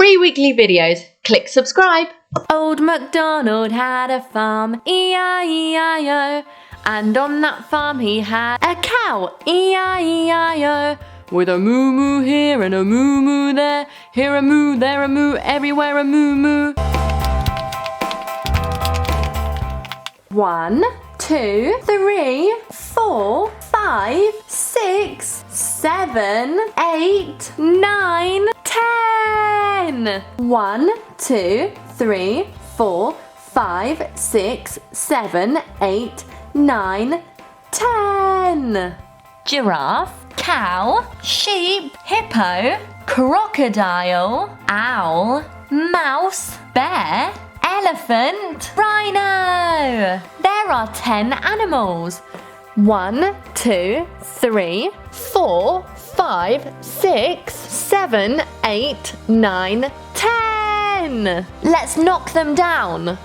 free weekly videos. Click subscribe. Old MacDonald had a farm, E-I-E-I-O. And on that farm he had a cow, E-I-E-I-O. With a moo-moo here and a moo-moo there. Here a moo, there a moo, everywhere a moo-moo. 1, 2, 3, 4, 5, 6, 7, 8, 9, 10. 1, 2, 3, 4, 5, 6, 7, 8, 9, 10. Giraffe, cow, sheep, hippo, crocodile, owl, mouse, bear, elephant, rhino. There are 10 animals. 1, 2, 3, 4, 5, 6, 7, 8, 9, 10. Let's knock them down.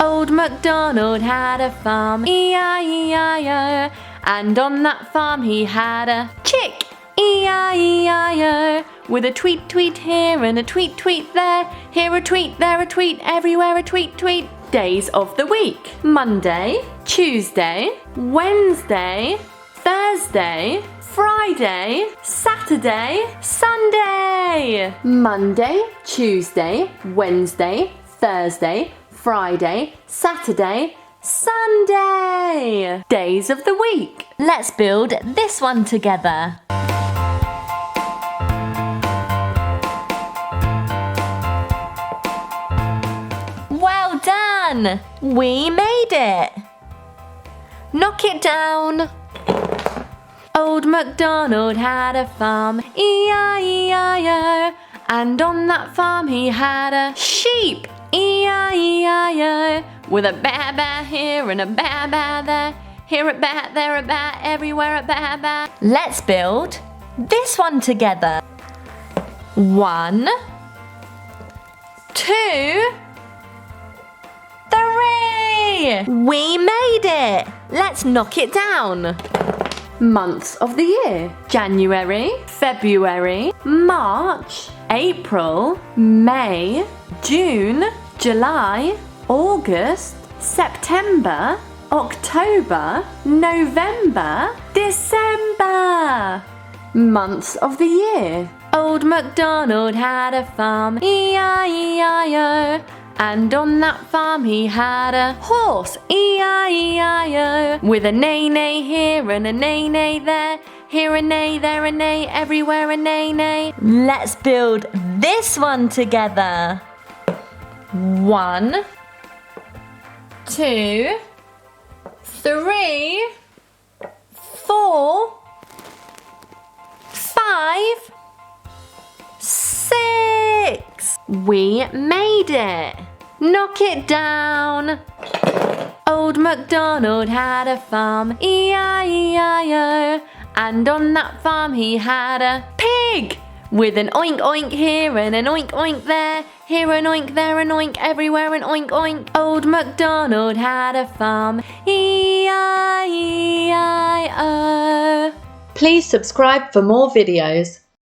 Old MacDonald had a farm, E-I-E-I-O. And on that farm he had a chick, E-I-E-I-O. With a tweet tweet here and a tweet tweet there. Here a tweet, there a tweet, everywhere a tweet tweet. Days of the week: Monday, Tuesday, Wednesday, Thursday, Friday, Saturday, Sunday. Monday, Tuesday, Wednesday, Thursday, Friday, Saturday, Sunday. Days of the week. Let's build this one together. Well done! We made it! Knock it down. Old MacDonald had a farm, E-I-E-I-O. And on that farm he had a sheep, E-I-E-I-O. With a ba-ba here and a ba-ba there. Here a ba, there a ba, everywhere a ba-ba. Let's build this one together. 1, 2, 3. We made it! Let's knock it down. Months of the year: January, February, March, April, May, June, July, August, September, October, November, December. Months of the year: Old MacDonald had a farm, E-I-E-I-O. And on that farm he had a horse, E-I-E-I-O. With a neigh-neigh here and a neigh-neigh there. Here a neigh, there a neigh, everywhere a neigh-neigh. Let's build this one together. 1, 2, 3, 4, 5, 6. We made it. Knock it down. Old MacDonald had a farm, E-I-E-I-O. And on that farm he had a pig. With an oink oink here and an oink oink there. Here an oink, there an oink, everywhere an oink oink. Old MacDonald had a farm, E-I-E-I-O. Please subscribe for more videos.